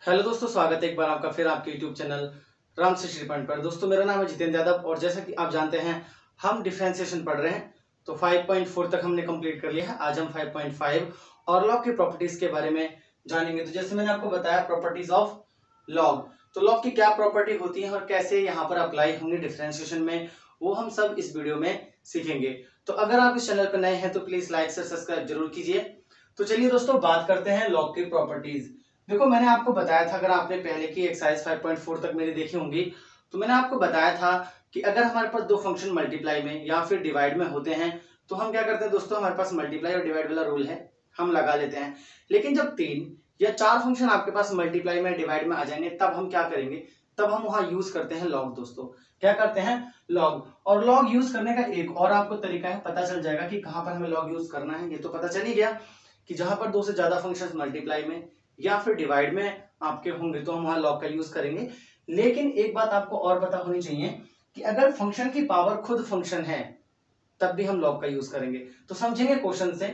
Hello दोस्तों, स्वागत है एक बार आपका फिर आपके यूट्यूब चैनल राम से श्री पॉइंट पर। दोस्तों मेरा नाम है जितेंद्र यादव और जैसा कि आप जानते हैं हम डिफरेंशिएशन पढ़ रहे हैं। तो 5.4 तक हमने कंप्लीट कर लिया है। आज हम 5.5 और लॉग की प्रॉपर्टीज के बारे में जानेंगे। तो जैसे मैंने आपको बताया प्रॉपर्टीज ऑफ लॉग, तो लॉग की क्या प्रॉपर्टी होती है और कैसे यहाँ पर अप्लाई होंगे डिफरेंशिएशन में, वो हम सब इस वीडियो में सीखेंगे। तो अगर आप इस चैनल पर नए हैं तो प्लीज लाइक से सब्सक्राइब जरूर कीजिए। तो चलिए दोस्तों बात करते हैं लॉग की प्रॉपर्टीज। देखो मैंने आपको बताया था, अगर आपने पहले की एक्सरसाइज 5.4 तक मेरी देखी होंगी तो मैंने आपको बताया था कि अगर हमारे पास दो फंक्शन मल्टीप्लाई में या फिर डिवाइड में होते हैं तो हम क्या करते हैं दोस्तों, हमारे पास मल्टीप्लाई और डिवाइड वाला रूल है, हम लगा लेते हैं। लेकिन जब 3 या 4 फंक्शन आपके पास मल्टीप्लाई में डिवाइड में आ जाएंगे तब हम क्या करेंगे, तब हम वहां यूज करते हैं लॉग। दोस्तों क्या करते हैं, लॉग। और लॉग यूज करने का एक और आपको तरीका है, पता चल जाएगा कि कहां पर हमें लॉग यूज करना है। ये तो पता चल ही गया कि जहां पर दो से ज्यादा फंक्शंस मल्टीप्लाई में या फिर डिवाइड में आपके होंगे तो हम वहां लॉग का यूज करेंगे। लेकिन एक बात आपको और पता होनी चाहिए कि अगर फंक्शन की पावर खुद फंक्शन है तब भी हम लॉग का यूज करेंगे। तो समझेंगे क्वेश्चन से।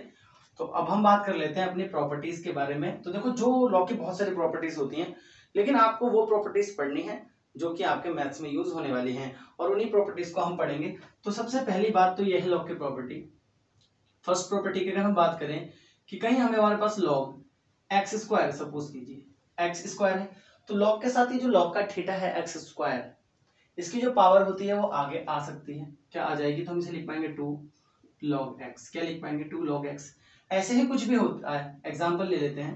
तो अब हम बात कर लेते हैं अपनी प्रॉपर्टीज के बारे में। तो देखो जो लॉग की बहुत सारी प्रॉपर्टीज होती हैं, लेकिन आपको वो प्रॉपर्टीज पढ़नी है जो कि आपके मैथ्स में यूज होने वाली हैं और उन्हीं प्रॉपर्टीज को हम पढ़ेंगे। तो सबसे पहली बात तो यह है लॉग की प्रॉपर्टी। फर्स्ट प्रॉपर्टी की अगर हम बात करें कि कहीं हमारे पास लॉग एक्स स्क्वायर सपोज कीजिए एक्स स्क्वायर है, तो लॉग के साथ ही जो लॉग का थीटा है एक्स स्क्वायर, इसकी जो पावर होती है वो आगे आ सकती है। क्या आ जाएगी, तो हम इसे लिख पाएंगे 2 log x। क्या लिख पाएंगे, 2 log x। ऐसे ही कुछ भी होता है, एग्जांपल ले लेते हैं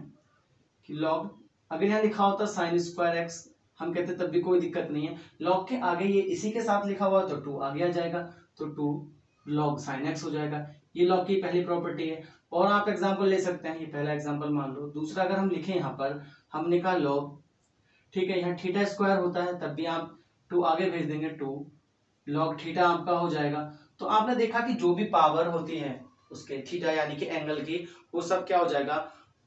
कि log, अगर यहाँ लिखा होता साइन स्क्वायर x, हम कहते तब भी कोई दिक्कत नहीं है। log के आगे ये इसी के साथ लिखा हुआ तो 2 आगे आ जाएगा, तो 2 log sin x हो जाएगा। ये log की पहली प्रॉपर्टी है। और आप एग्जांपल ले सकते हैं, ये पहला एग्जांपल मान लो। दूसरा अगर हम लिखें यहाँ पर, हमने कहा log, ठीक है, यहाँ थीटा स्क्वायर होता है तब भी आप 2 आगे भेज देंगे, 2 log थीटा आपका हो जाएगा। तो आपने देखा कि जो भी पावर होती है उसके थीटा यानी कि एंगल की, वो सब क्या हो जाएगा,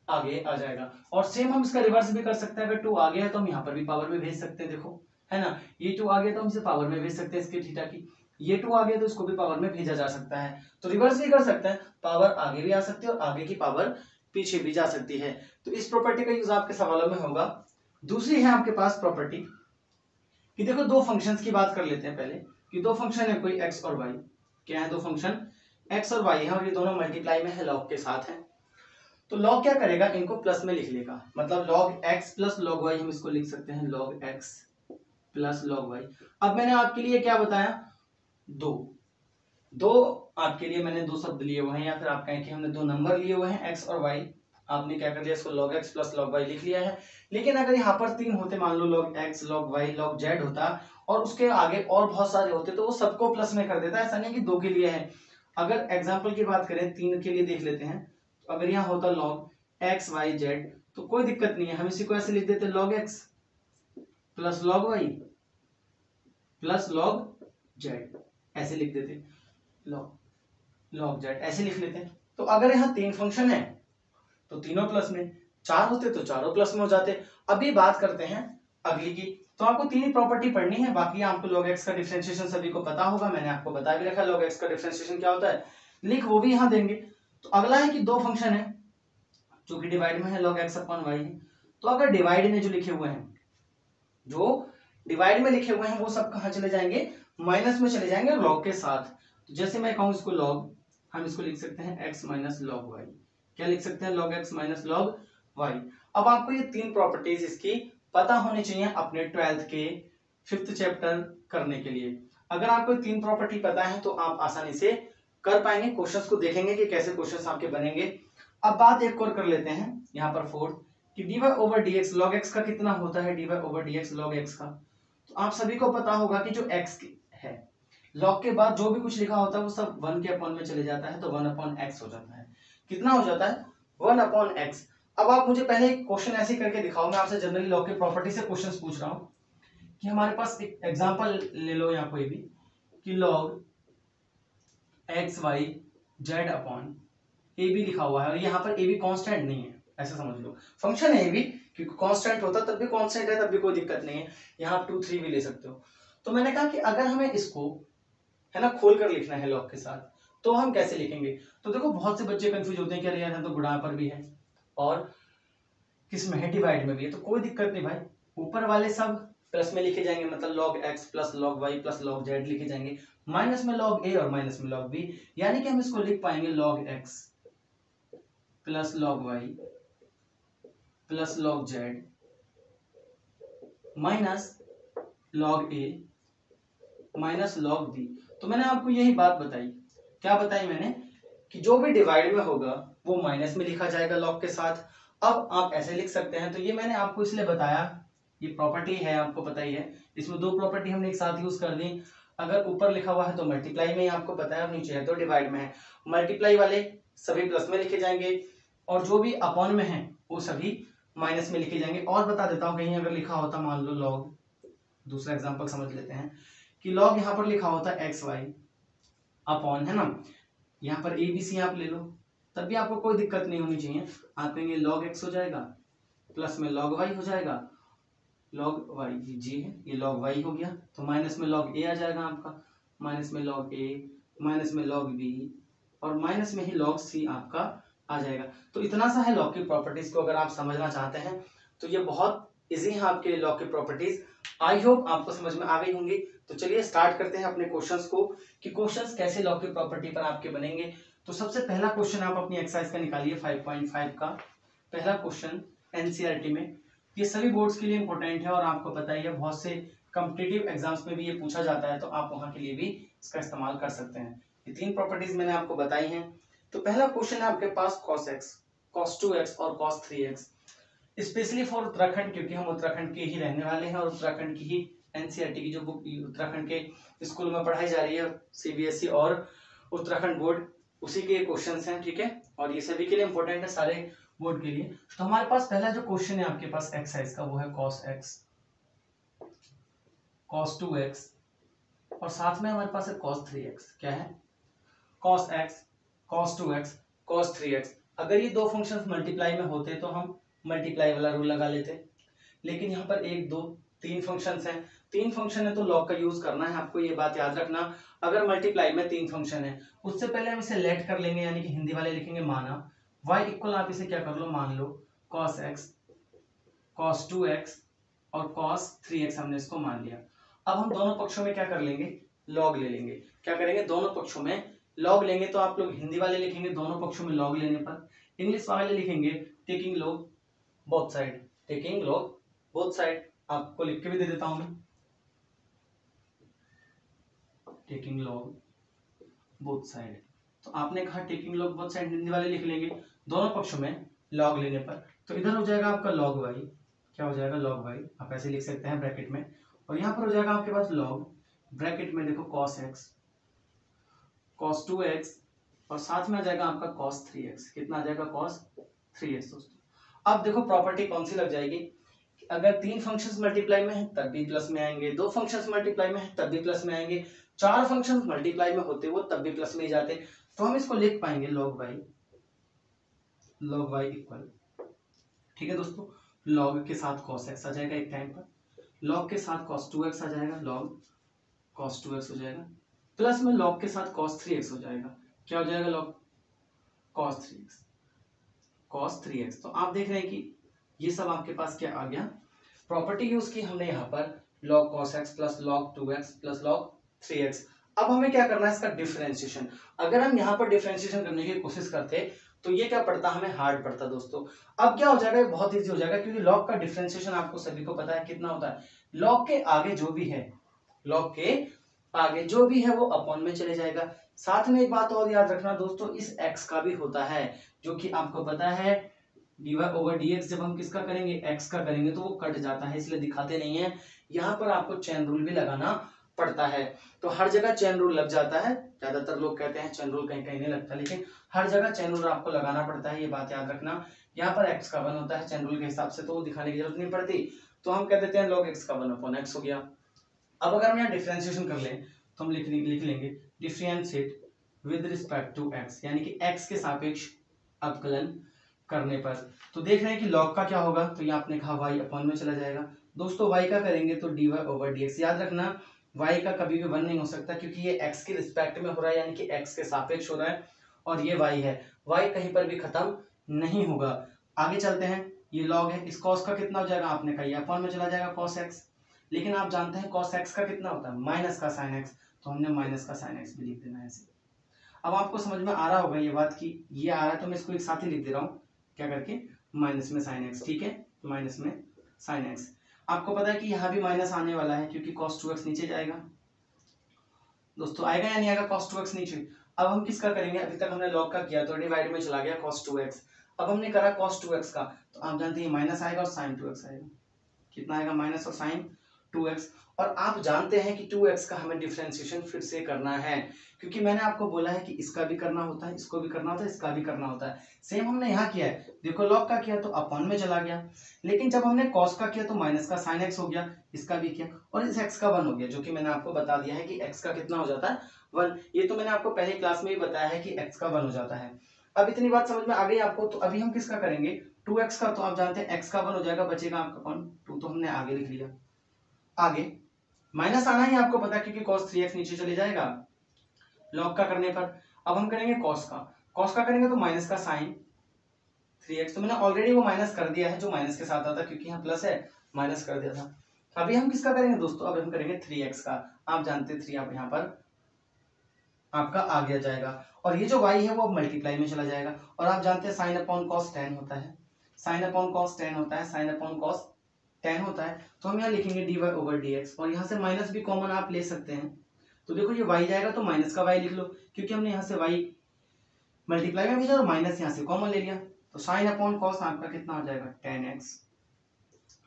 आगे आ जाएगा। और सेम हम इसका रिवर्स भी कर सकते हैं। अगर 2 आगे है तो हम यहाँ पर भी पावर में भेज सकते हैं, देखो है ना। ये 2 आगे तो हम इसे पावर में भेज सकते हैं इसके थीटा की, ये 2 आगे तो इसको भी पावर में भेजा जा सकता है। तो रिवर्स भी कर सकते हैं, पावर आगे भी आ सकती है और आगे की पावर पीछे भी जा सकती है। तो इस प्रॉपर्टी का यूज आपके सवालों में होगा। दूसरी है आपके पास प्रॉपर्टी कि देखो दो फंक्शंस की बात कर लेते हैं पहले, कि दो फंक्शन है कोई x और y। क्या है, दो फंक्शन x और y है और ये दोनों मल्टीप्लाई में है, लॉग के साथ है। तो लॉग क्या करेगा, इनको प्लस में लिख लेगा। मतलब log x plus log y, हम इसको लिख सकते हैं log x plus log y। अब मैंने आपके लिए क्या बताया, दो दो आपके लिए मैंने दो शब्द लिए हुए हैं, या फिर आप कहें कि हमने दो नंबर लिए हुए हैं x और y। आपने क्या कर लिया, इसको log x plus log y लिख लिया है। लेकिन अगर यहाँ पर 3 होते, मान लो log x log y log z होता और उसके आगे और बहुत सारे होते, तो वो सबको प्लस में कर देता। ऐसा नहीं कि दो के लिए है। अगर एग्जाम्पल की बात करें 3 के लिए देख लेते हैं, तो अगर यहाँ होता log x y z तो कोई दिक्कत नहीं है, हम इसी को ऐसे लिख देते log x plus log y plus log z, ऐसे लिख देते, log z ऐसे लिख लेते हैं। तो अगर यहाँ 3 फंक्शन है तो तीनों प्लस में, 4 होते तो चारों प्लस में हो जाते। अभी बात करते हैं अगली की। तो आपको 3 ही प्रॉपर्टी पढ़नी है, बाकी आपको log x का डिफरेंशिएशन सभी को पता होगा, मैंने आपको बता भी रखा log x का डिफरेंशिएशन क्या होता है, लिख वो भी यहाँ देंगे। तो अगला है कि दो फंक्शन है जो कि डिवाइड में है, log x अपॉन y है। तो अगर डिवाइड में जो लिखे हुए हैं, जो डिवाइड में लिखे हुए हैं वो सब कहाँ चले जाएंगे, माइनस में चले जाएंगे log के साथ। तो जैसे मैं कहूं इसको log, हम इसको लिख सकते हैं x माइनस log y। क्या लिख सकते हैं, log x minus log y। अब आपको ये 3 प्रॉपर्टीज इसकी पता होनी चाहिए अपने 12th के 5th चैप्टर करने के लिए। अगर आपको 3 प्रॉपर्टी पता है तो आप आसानी से कर पाएंगे। क्वेश्चंस को देखेंगे कि कैसे क्वेश्चंस आपके बनेंगे। अब बात एक और कर लेते हैं यहाँ पर 4 कि dy over dx log x का कितना होता है, dy over dx log x का। तो आप सभी को पता होगा कि जो x है, log के बाद जो भी कुछ लिखा होता है वो सब 1 के अपॉन में चले जाता है, तो 1 अपॉन x हो जाता है। कितना हो जाता है, 1 अपॉन x। अब आप मुझे पहले एक क्वेश्चन ऐसे करके दिखाओ, मैं आपसे जनरली लॉग के प्रॉपर्टी से क्वेश्चंस पूछ रहा हूं कि हमारे पास एक एग्जांपल ले लो यहाँ कोई भी, कि log x y z upon a b लिखा हुआ है और यहाँ पर ए बी कॉन्स्टेंट नहीं है, ऐसा समझ लो। फंक्शन है ए बी, क्योंकि कॉन्स्टेंट होता तब भी कॉन्स्टेंट है तब भी कोई दिक्कत नहीं है, यहाँ आप 2 3 भी ले सकते हो। तो मैंने कहा कि अगर हमें इसको है ना खोल कर लिखना है लॉग के साथ तो हम कैसे लिखेंगे। तो देखो बहुत से बच्चे कंफ्यूज होते हैं कि अरे यार तो गुणा पर भी है और किस में है, डिवाइड में भी है, तो कोई दिक्कत नहीं भाई, ऊपर वाले सब प्लस में लिखे जाएंगे, मतलब log x plus log y plus log z लिखे जाएंगे, माइनस में log a और माइनस में log b, यानी कि हम इसको लिख पाएंगे log x plus log y plus log z minus log a minus log b। तो मैंने आपको यही बात बताई, क्या बताई मैंने, कि जो भी डिवाइड में होगा वो माइनस में लिखा जाएगा log के साथ। अब आप ऐसे लिख सकते हैं, तो ये मैंने आपको इसलिए बताया, ये प्रॉपर्टी है आपको पता ही है, इसमें दो प्रॉपर्टी हमने एक साथ यूज कर दी। अगर ऊपर लिखा हुआ है तो मल्टीप्लाई में ही आपको पता है, और नीचे है तो डिवाइड में है। मल्टीप्लाई वाले सभी प्लस में लिखे जाएंगे और जो भी अपॉन में है वो सभी माइनस में लिखे जाएंगे। और बता देता हूं, कहीं अगर लिखा होता मान लो लॉग, दूसरा एग्जांपल समझ लेते हैं कि लॉग यहाँ पर लिखा होता एक्स वाई अपॉन, है ना, यहाँ पर ए बी सी आप ले लो, तब भी आपको कोई दिक्कत नहीं होनी चाहिए। आप कहेंगे लॉग एक्स हो जाएगा प्लस में लॉग वाई हो जाएगा, लॉग वाई जी है, ये लॉग वाई हो गया, तो माइनस में लॉग ए आ जाएगा आपका, माइनस में लॉग ए माइनस में लॉग बी और माइनस में ही लॉग सी आपका आ जाएगा। तो इतना सा है लॉग की प्रॉपर्टीज को अगर आप समझना चाहते हैं तो ये बहुत इजी है आपके लिए लॉग की प्रॉपर्टीज। आई होप आपको समझ में आ गई होंगी। तो चलिए स्टार्ट करते हैं अपने क्वेश्चंस को, कि क्वेश्चंस कैसे लॉग की प्रॉपर्टी पर आपके बनेंगे। तो सबसे पहला क्वेश्चन आप अपनी एक्सरसाइज का निकालिए 5.5 का पहला क्वेश्चन एनसीईआरटी में। ये सभी बोर्ड्स के लिए इंपॉर्टेंट है और आपको पता ही है बहुत से कॉम्पिटिटिव एग्जाम्स में भी ये पूछा जाता है, तो आप वहां के लिए भी इसका इस्तेमाल कर सकते हैं। ये तीन प्रॉपर्टीज मैंने आपको बताई हैं। तो पहला क्वेश्चन है आपके पास cos x, cos 2x और cos 3x, specially for Uttarakhand, क्योंकि हम उत्तराखंड के ही रहने वाले हैं और उत्तराखंड की ही एनसीईआरटी की जो बुक उत्तराखंड के स्कूल में पढ़ाई जा रही है, सीबीएसई और उत्तराखंड बोर्ड, उसी के क्वेश्चंस हैं, ठीक है, और ये सभी के लिए इंपॉर्टेंट है, सारे बोर्ड के लिए। तो हमारे पास पहला जो क्वेश्चन है आपके पास एक्सरसाइज का वो है cos x, cos 2x और साथ में हमारे पास है cos 3x। क्या है, cos x, cos 2x, cos 3x। अगर ये दो फंक्शंस मल्टीप्लाई में होते तो हम मल्टीप्लाई वाला रूल लगा लेते, लेकिन यहाँ पर एक दो तीन फंक्शंस हैं, तीन फंक्शन है तो लॉग का यूज करना है, आपको ये बात याद रखना। अगर मल्टीप्लाई में तीन फंक्शन है, उससे पहले हम इसे लेट कर लेंगे, यानी कि हिंदी वाले लिखेंगे माना y इक्वल, आप इसे क्या कर लो मान लो cos x, cos 2x और cos 3x हमने इसको मान लिया। अब हम दोनों पक्षों में क्या कर लेंगे, लॉग ले लेंगे। क्या करेंगे, दोनों पक्षों में लॉग लेंगे। तो आप लोग हिंदी वाले लिखेंगे दोनों पक्षों में लॉग लेने पर, इंग्लिश वाले लिखेंगे taking log both side, taking log both side. आपको लिख के भी दे देता हूं मैं, टेकिंग लॉग बोथ साइड। तो आपने कहा taking log both side, Hindi वाले लिख लेंगे दोनों पक्षों में लॉग लेने पर। तो इधर हो जाएगा आपका लॉग वाई, क्या हो जाएगा लॉग वाई, आप ऐसे लिख सकते हैं ब्रैकेट में, और यहाँ पर हो जाएगा आपके पास लॉग ब्रैकेट में देखो cos x, cos 2x और साथ में आ जाएगा आपका cos 3x। कितना आ जाएगा cos 3x दोस्तों। अब देखो प्रॉपर्टी कौन सी लग जाएगी, अगर तीन फंक्शंस मल्टीप्लाई में है तब भी प्लस में आएंगे, दो फंक्शंस मल्टीप्लाई में है तब भी प्लस में आएंगे, चार फंक्शंस मल्टीप्लाई में होते वो तब भी प्लस में ही जाते। तो हम इसको लिख पाएंगे log y इक्वल, ठीक है दोस्तों, log के साथ cos x आ जाएगा एक टाइम पर, log के साथ cos 2x आ जाएगा, log cos 2x हो जाएगा, प्लस में log के साथ cos 3x हो जाएगा। क्या हो जाएगा log cos 3x, cos 3x। तो आप देख रहे हैं कि ये सब आपके पास क्या आ गया, प्रॉपर्टी यूज की हमने यहाँ पर log cos x plus log 2x plus log 3x। अब हमें क्या करना है, इसका डिफरेंशिएशन। अगर हम यहाँ पर डिफरेंशिएशन करने की कोशिश करते तो ये क्या पड़ता, हमें हार्ड पड़ता दोस्तों। अब क्या हो जाएगा, ये बहुत इजी हो जाएगा, क्योंकि log का डिफरेंशिएशन आपको सभी को पता है कितना होता है, log के आगे जो भी है, log के आगे जो भी है वो अपॉन में चले जाएगा। साथ में एक बात और याद रखना दोस्तों, इस x का भी होता है, जो कि आपको पता है dy ओवर dx, जब हम किसका करेंगे x का करेंगे तो वो कट जाता है, इसलिए दिखाते नहीं है। यहाँ पर आपको चेन रूल भी लगाना पड़ता है, तो हर जगह चेन रूल लग जाता है। ज्यादातर लोग कहते हैं चेन रूल कहीं कहीं नहीं लगता, लेकिन हर जगह चेन रूल आपको लगाना पड़ता है, ये बात याद रखना। यहाँ पर x का 1 होता है चेन रूल के हिसाब से, तो वो दिखाने की जरूरत नहीं पड़ती, तो हम कह देते हैं log x का 1 अपॉन x हो गया। अब अगर हम यहाँ डिफरेंशिएशन कर लें तो हम लिख लेंगे differentiate with respect to x, यानी कि x के सापेक्ष अवकलन करने पर। तो देख रहे हैं कि log का क्या होगा, तो ये आपने कहा y अपॉन में चला जाएगा दोस्तों, y का करेंगे तो dy ओवर dx। याद रखना y का कभी भी 1 नहीं हो सकता, क्योंकि ये x के रिस्पेक्ट में हो रहा है, यानी कि x के सापेक्ष हो रहा है, और ये y है, y कहीं पर भी खत्म नहीं होगा। आगे चलते हैं, ये लॉग है, इस कॉस का कितना हो जाएगा आपने कहा, ये अपॉन में चला जाएगा कॉस एक्स। लेकिन आप जानते हैं कॉस एक्स का कितना होता है, माइनस का साइन एक्स, तो हमने माइनस का साइन एक्स भी लिख देना है ऐसे। अब आपको समझ में आ रहा होगा ये बात कि ये आ रहा है तो मैं इसको एक साथ ही लिख दे रहा हूँ, क्या करके, माइनस में साइन एक्स, ठीक है, माइनस में साइन एक्स। आपको पता है कि यहाँ भी माइनस आने वाला है क्योंकि cos 2x नीचे जाएगा दोस्तों, आएगा या नहीं आएगा cos 2x नीचे। अब हम किसका करेंगे, अभी तक हमने log का किया तो डिवाइड में चला गया cos 2x, अब हमने करा cos 2x का, तो आप जानते हैं माइनस आएगा और sin 2x आएगा, कितना आएगा, माइनस और sin 2x। और आप जानते हैं कि 2x का हमें डिफरेंशिएशन फिर से करना है, क्योंकि मैंने आपको बोला है कि इसका भी करना होता है, इसको भी करना होता है, इसका भी करना होता है। सेम हमने यहाँ किया है, देखो log का किया तो अपॉन में चला गया, लेकिन जब हमने cos का किया तो माइनस का sin x हो गया, इसका भी किया, और इस x का 1 हो गया, जो कि मैंने आपको बता दिया है कि x का कितना हो जाता है 1। ये तो मैंने आपको पहली क्लास में ही बताया है कि x का 1 हो जाता है। अब इतनी बात समझ में आ गई आपको, तो अभी हम किसका करेंगे, 2x का, तो आप जानते हैं x का 1 हो जाएगा, बचेगा आपका कौन 2, तो हमने आगे लिख लिया। आगे माइनस आना ही आपको पता है क्योंकि cos 3x नीचे चले जाएगा log का करने पर। अब हम करेंगे cos का करेंगे तो माइनस का sin 3x, तो मैंने ऑलरेडी वो माइनस कर दिया है जो माइनस के साथ आता, क्योंकि यहाँ प्लस है, माइनस कर दिया था। अभी हम किसका करेंगे दोस्तों, अब हम करेंगे 3x का। आप जानते हैं 3 आप यहाँ पर आपका आ गया जाएगा, और ये जो y है वो अब मल्टीप्लाई में चला जाएगा, और आप जानते हैं sin अपॉन cos tan होता है, sin अपॉन cos tan होता है, sin अपॉन cos tan होता है, तो हम यहाँ लिखेंगे dy ओवर dx, और यहाँ से माइनस भी कॉमन आप ले सकते हैं, तो देखो ये y जाएगा तो माइनस का y लिख लो, क्योंकि हमने यहाँ से y मल्टीप्लाई में भेजा और माइनस यहाँ से कॉमन ले लिया, तो sin अपॉन cos आपका कितना हो जाएगा tan x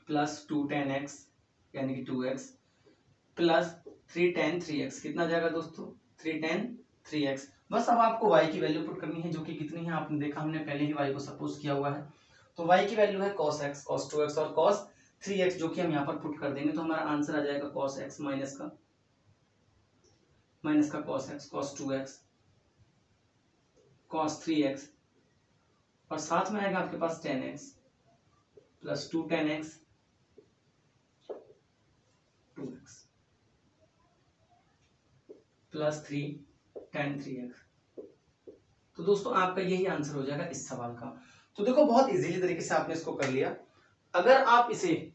plus 2 tan x यानी कि 2x प्लस 3 tan 3x, कितना जाएगा दोस्तों 3 tan 3x। बस अब आपको y की वैल्यू पुट करनी है, जो कि कितनी है आपने देखा, हमने पहले ही y को सपोज किया हुआ है, तो y की वैल्यू है cos x, cos 2x और cos 3x, जो कि हम यहाँ पर पुट कर देंगे, तो हमारा आंसर आ जाएगा cos x माइनस का cos x, cos 2x, cos 3x, और साथ में आएगा आपके पास tan x plus 2 tan x 2x plus 3 tan 3x। तो दोस्तों आपका यही आंसर हो जाएगा इस सवाल का। तो देखो बहुत इजीली तरीके से आपने इसको कर लिया। अगर आप इसे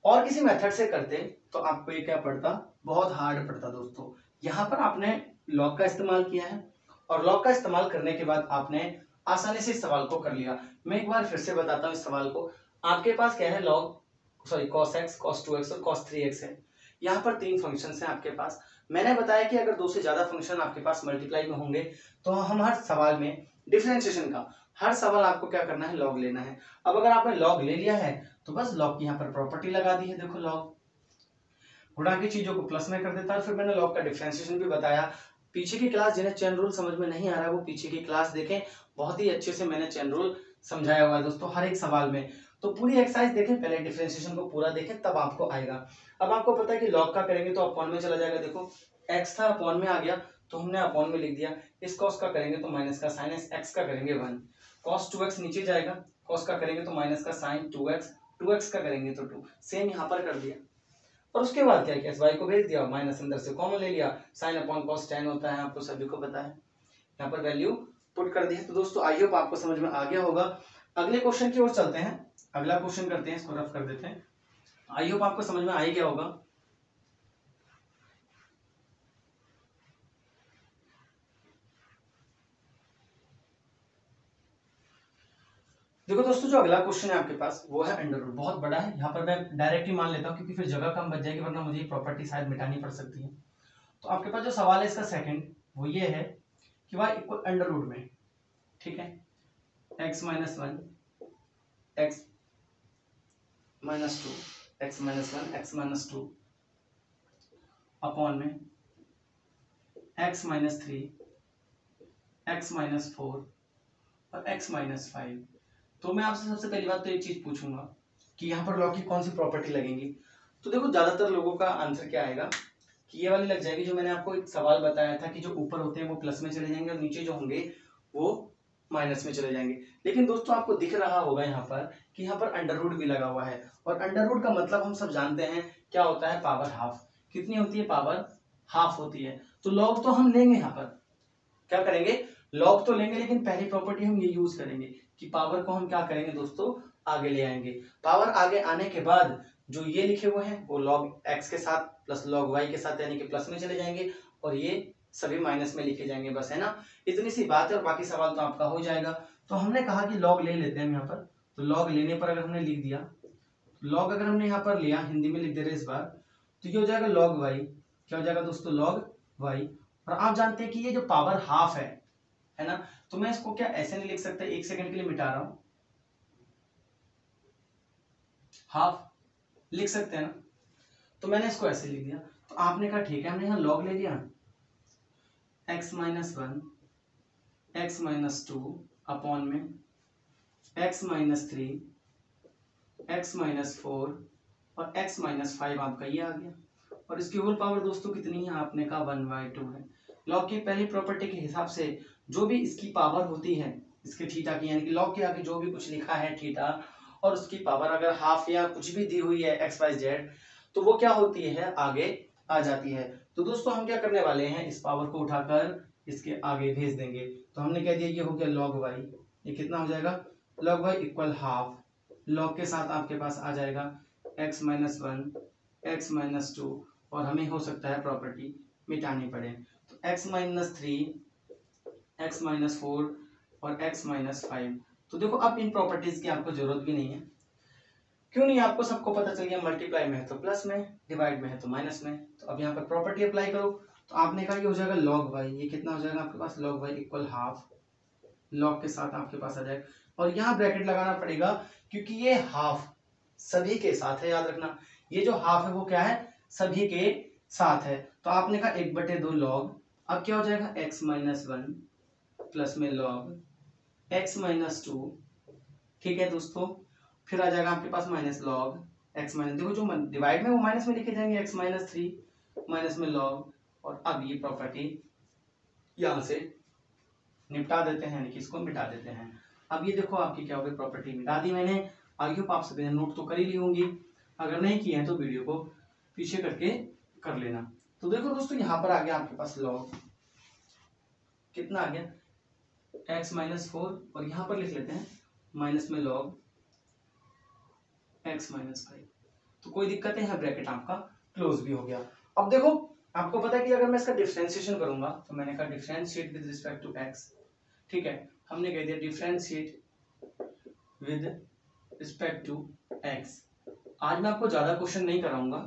और किसी मेथड से करते तो आपको ये क्या पड़ता, बहुत हार्ड पड़ता दोस्तों। यहाँ पर आपने लॉग का इस्तेमाल किया है, और लॉग का इस्तेमाल करने के बाद आपने आसानी से इस सवाल को कर लिया। मैं एक बार फिर से बताता हूँ इस सवाल को। आपके पास क्या है, cos x, cos 2x और cos 3x है। यहाँ पर 3 फंक्शन है आपके पास। मैंने बताया कि अगर 2 से ज्यादा फंक्शन आपके पास मल्टीप्लाई में होंगे तो हम हर सवाल में डिफरेंशिएशन का हर सवाल आपको क्या करना है, लॉग लेना है। अब अगर आपने लॉग ले लिया है तो बस लॉग की यहाँ पर प्रॉपर्टी लगा दी है। देखो लॉग गुणा की चीजों को प्लस में कर देता है। फिर मैंने लॉग का डिफरेंशिएशन भी बताया। पीछे की क्लास जिन्हें चेन रूल समझ में नहीं आ रहा है वो पीछे की क्लास देखें, बहुत ही अच्छे से मैंने चेन रूल समझाया हुआ है दोस्तों हर एक सवाल में। तो पूरी एक्सरसाइज देखें, पहले डिफरेंशिएशन को पूरा देखें तब आपको आएगा। अब आपको पता है कि लॉग का करेंगे तो अपॉन में चला जाएगा। देखो x था अपॉन में आ गया तो हमने अपॉन में लिख दिया। इस cos का करेंगे तो माइनस का sin x का करेंगे 1, cos 2x नीचे जाएगा, cos का करेंगे तो माइनस का sin 2x, 2x का करेंगे तो 2, सेम यहाँ पर कर दिया। और उसके बाद क्या किया, y को भेज दिया, माइनस अंदर से कॉमन ले लिया, sin अपॉन cos tan होता है, आपको सभी को पता है। यहाँ पर वैल्यू पुट कर दी है। तो दोस्तों आई होप आपको समझ में आ गया होगा। अगले क्वेश्चन की ओर चलते हैं, अगला क्वेश्चन करते हैं, इसको रफ कर देते हैं। आई होप आपको समझ में आ ही गया होगा। देखो दोस्तों जो अगला क्वेश्चन है आपके पास वो है अंडर रूट, बहुत बड़ा है। यहाँ पर मैं डायरेक्ट ही मान लेता हूँ क्योंकि फिर जगह कम बच जाएगी, वरना मुझे ये प्रॉपर्टी शायद मिटानी पड़ सकती है। तो आपके पास जो सवाल है इसका सेकंड वो ये है कि y इक्वल अंडर रूट में, ठीक है, x minus 1 x minus 2 x minus 1 x minus 2 upon में x माइनस 3 x माइनस 4 और x माइनस 5। तो मैं आपसे सबसे पहली बात तो एक चीज पूछूंगा कि यहाँ पर लॉग की कौन सी प्रॉपर्टी लगेंगी। तो देखो ज्यादातर लोगों का आंसर क्या आएगा कि ये वाली लग जाएगी, जो मैंने आपको एक सवाल बताया था कि जो ऊपर होते हैं वो प्लस में चले जाएंगे और नीचे जो होंगे वो माइनस में चले जाएंगे। लेकिन दोस्तों आपको दिख रहा होगा यहाँ पर कि यहाँ पर अंडर रूट भी लगा हुआ है, और अंडर रूट का मतलब हम सब जानते हैं क्या होता है, पावर हाफ। कितनी होती है, पावर हाफ होती है। तो लॉग तो हम लेंगे, यहाँ पर क्या करेंगे, लॉग तो लेंगे, लेकिन पहली प्रॉपर्टी हम ये यूज करेंगे कि पावर को हम क्या करेंगे दोस्तों, आगे ले आएंगे। पावर आगे आने के बाद जो ये लिखे हुए हैं वो लॉग एक्स के साथ प्लस लॉग वाई के साथ यानी कि प्लस में चले जाएंगे और ये सभी माइनस में लिखे जाएंगे, बस, है ना। इतनी सी बात है और बाकी सवाल तो आपका हो जाएगा। तो हमने कहा कि लॉग ले लेते हैं हम यहाँ पर, तो लॉग लेने पर अगर हमने लिख दिया, लॉग अगर हमने यहाँ पर लिया, हिंदी में लिख दे रहे इस बार, तो ये हो जाएगा लॉग वाई। क्या हो जाएगा दोस्तों, लॉग वाई। और आप जानते हैं कि ये जो पावर हाफ है ना, तो मैं इसको क्या ऐसे नहीं लिख सकता, एक सेकंड के लिए मिटा रहा हूं, हाफ लिख सकते हैं ना, तो मैंने इसको ऐसे लिख दिया। तो आपने कहा ठीक है, हमने यहाँ लॉग ले लिया, x minus one x minus two upon में x minus three x minus four और x माइनस फाइव, आपका ये आ गया। और इसकी होल पावर दोस्तों कितनी है, आपने कहा 1/2 है। लॉग की पहली प्रॉपर्टी के हिसाब से जो भी इसकी पावर होती है इसके थीटा की, यानी कि लॉग के आगे जो भी कुछ लिखा है थीटा और उसकी पावर अगर हाफ या कुछ भी दी हुई है एक्स वाई जेड, तो वो क्या होती है, आगे आ जाती है। तो दोस्तों हम क्या करने वाले हैं, इस पावर को उठाकर इसके आगे भेज देंगे। तो हमने कह दिया ये हो गया लॉग वाई, ये कितना हो जाएगा, log y equal half, log के साथ आपके पास आ जाएगा x minus one x minus two और हमें हो सकता है प्रॉपर्टी मिटानी पड़े, तो x minus three x minus four और x माइनस फाइव। तो देखो अब इन प्रॉपर्टीज की आपको जरूरत भी नहीं है, क्यों नहीं, आपको सबको पता चल गया, मल्टीप्लाई में है तो प्लस में, डिवाइड में है तो माइनस में। तो अब यहाँ पर प्रॉपर्टी अप्लाई करो, तो आपने कहा ये हो जाएगा लॉग वाई, ये कितना हो जाएगा आपके पास, log y equal half, log के साथ आपके पास आ जाएगा और यहाँ ब्रैकेट लगाना पड़ेगा क्योंकि ये हाफ सभी के साथ है, याद रखना, ये जो हाफ है वो क्या है, सभी के साथ है। तो आपने कहा 1/2 लॉग, अब क्या हो जाएगा x माइनस वन प्लस में लॉग x माइनस टू, ठीक है दोस्तों, फिर आ जाएगा आपके पास माइनस लॉग x माइनस, देखो जो डिवाइड में वो माइनस में लिखे जाएंगे, x माइनस थ्री माइनस में लॉग, और अब ये प्रॉपर्टी यहां से निपटा देते हैं, यानी कि इसको मिटा देते हैं। अब ये देखो आपकी क्या हो गई, प्रॉपर्टी मिटा दी मैंने। आई होप आप सभी ने नोट तो कर ही ली होंगी, अगर नहीं किए हैं तो वीडियो को पीछे करके कर लेना। तो देखो दोस्तों यहाँ पर आ गया आपके पास लॉग, कितना आ गया x माइनस फोर और यहाँ पर लिख लेते हैं माइनस में लॉग x माइनस फाइव। तो कोई दिक्कत है, यहाँ ब्रैकेट आपका क्लोज भी हो गया। अब देखो आपको पता है कि अगर मैं इसका डिफरेंशिएशन करूंगा, तो मैंने कहा differentiate with respect to x, ठीक है, हमने कह दिया differentiate with respect to x। आज मैं आपको ज्यादा क्वेश्चन नहीं कराऊंगा,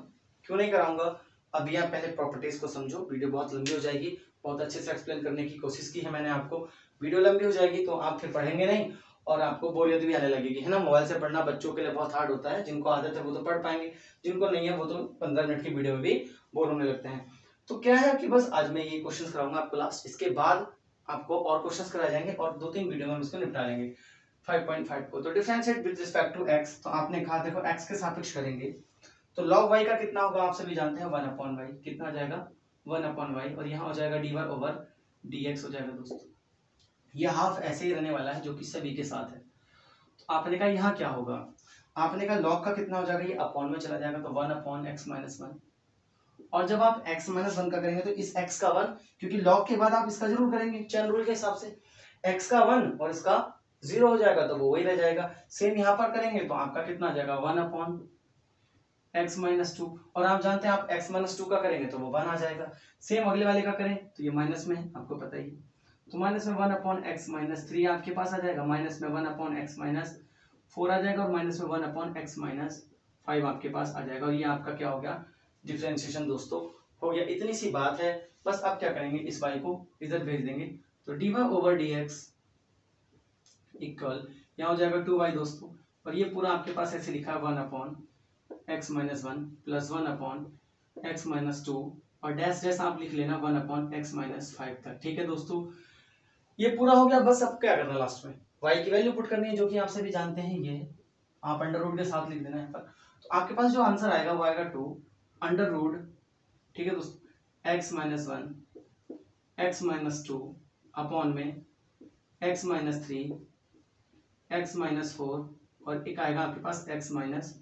क्यों नहीं कराऊंगा, अभी आप पहले प्रॉपर्टीज को समझो, वीडियो बहुत लंबी हो जाएगी, बहुत अच्छे से एक्सप्लेन करने की कोशिश की है मैंने आपको, वीडियो लंबी हो जाएगी तो आप फिर पढ़ेंगे नहीं और आपको बोरियत भी आने लगेगी, है ना। मोबाइल से पढ़ना बच्चों के लिए बहुत हार्ड होता है, जिनको आदत है वो तो पढ़ पाएंगे, जिनको नहीं है वो तो 15 मिनट की वीडियो में भी बोर होने लगते हैं। तो क्या है कि बस आज मैं ये क्वेश्चन कराऊंगा आपको लास्ट, इसके बाद आपको और क्वेश्चन कराए जाएंगे और 2-3 वीडियो में हम इसको निपटा लेंगे 5.5 को। तो differentiate with respect to x, तो आपने कहा देखो x के सापेक्ष करेंगे, तो log y का कितना होगा आप सभी जानते हैं 1/y, कितना आ जाएगा 1/y, और यहाँ हो जाएगा dy ओवर dx हो जाएगा दोस्तों। ये हाफ ऐसे ही रहने वाला है जो कि सभी के साथ है। तो आपने कहा यहाँ क्या होगा, आपने कहा log का कितना हो जाएगा, ये अपॉन में चला जाएगा, तो 1/x माइनस वन, और जब आप x माइनस वन का करेंगे तो इस x का 1, क्योंकि log के बाद आप इसका जरूर करेंगे चैन रूल के हिसाब से, x का 1 और इसका 0 हो जाएगा तो वो वही रह जाएगा। सेम यहाँ पर करेंगे तो आपका कितना आ जाएगा 1/x माइनस टू, और आप जानते हैं आप x माइनस टू का करेंगे तो वो 1 आ जाएगा। सेम अगले वाले का करें तो ये माइनस में है, आपको पता ही, तो माइनस में 1/x माइनस थ्री आपके पास आ जाएगा, माइनस में 1/x माइनस फोर आ जाएगा, और माइनस में 1/x माइनस फाइव आपके पास आ जाएगा। और ये आपका क्या हो गया, डिफरेंशिएशन दोस्तों हो गया। इतनी सी बात है, बस अब क्या करेंगे, इस y को इधर भेज देंगे, तो dy ओवर dx इक्वल यहाँ हो जाएगा 2y दोस्तों, और ये पूरा आपके पास ऐसे लिखा है 1/x minus one plus 1/x minus two, और डैश डैश आप लिख लेना 1/x माइनस फाइव तक, ठीक है दोस्तों। ये पूरा हो गया, बस अब क्या करना, लास्ट में y की वैल्यू पुट करनी है, जो कि आप सभी जानते हैं, ये आप अंडर रूट के साथ लिख देना यहाँ पर। तो आपके पास जो आंसर आएगा वो आएगा 2 अंडर रूट, ठीक है दोस्तों, x minus one x minus two upon में x minus three x minus four, और एक आएगा आपके पास x माइनस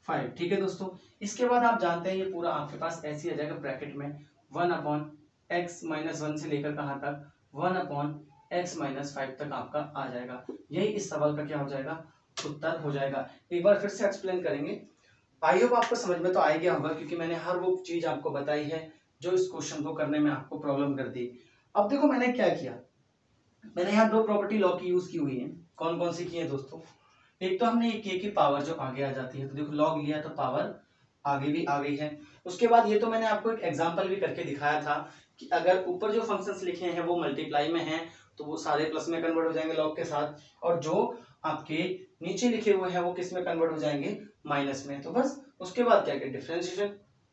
फाइव, ठीक है दोस्तों। इसके बाद आप जानते हैं ये पूरा आपके पास ऐसे आ जाएगा ब्रैकेट में 1/x माइनस वन से लेकर कहाँ तक 1/x x-5 तक आपका आ जाएगा। यही इस सवाल का क्या हो जाएगा, उत्तर हो जाएगा। एक बार फिर से एक्सप्लेन करेंगे। आई होप आपको समझ में तो आ गया होगा, क्योंकि मैंने हर वो चीज आपको बताई है जो इस क्वेश्चन को करने में आपको प्रॉब्लम कर दी। अब देखो मैंने क्या किया, मैंने यहाँ दो प्रॉपर्टी लॉ की यूज की हुई है। कौन कौन सी की है दोस्तों? एक तो हमने ये k की पावर जो आगे आ जाती है, तो देखो लॉग लिया तो पावर आगे भी आ गई है। उसके बाद ये तो मैंने आपको एक एग्जांपल भी करके दिखाया था कि अगर ऊपर जो फंक्शंस लिखे हैं वो मल्टीप्लाई में हैं तो वो सारे प्लस में कन्वर्ट हो जाएंगे लॉग के साथ, और जो आपके नीचे लिखे हुए हैं वो किस में कन्वर्ट हो जाएंगे, माइनस में। तो बस उसके बाद क्या क्या डिफरेंशिएशन।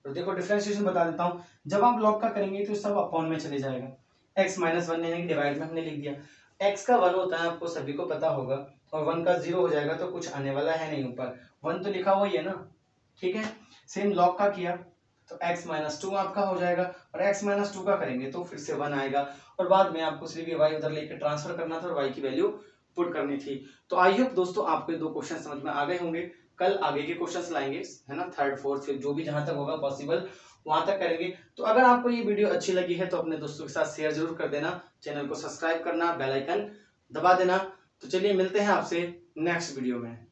तो देखो डिफरेंशिएशन बता देता हूँ, जब आप लॉग का करेंगे तो सब अपॉन में चले जाएगा। x-1 यानी कि डिवाइड में हमने लिख दिया। x का 1 होता है, आपको सभी को पता होगा, और 1 का 0 हो जाएगा तो कुछ आने वाला है नहीं ऊपर, 1 तो लिखा हुआ ही है ना, ठीक है। सेम लॉग का किया तो x-2 आपका हो जाएगा, और x-2 का करेंगे तो फिर से 1 आएगा, और बाद में आपको सिर्फ ये y उधर लेके ट्रांसफर करना था और y की वैल्यू पुट करनी थी। तो आई होप दोस्तों आपको ये दो क्वेश्चन समझ में आ गए होंगे। कल आगे के क्वेश्चंस लाएंगे, है ना, थर्ड फोर्थ फिर जो भी जहां तक होगा पॉसिबल वहां तक करेंगे। तो अगर आपको ये वीडियो अच्छी लगी है तो अपने दोस्तों के साथ शेयर जरूर कर देना, चैनल को सब्सक्राइब करना, बेल आइकन दबा देना। तो चलिए मिलते हैं आपसे नेक्स्ट वीडियो में।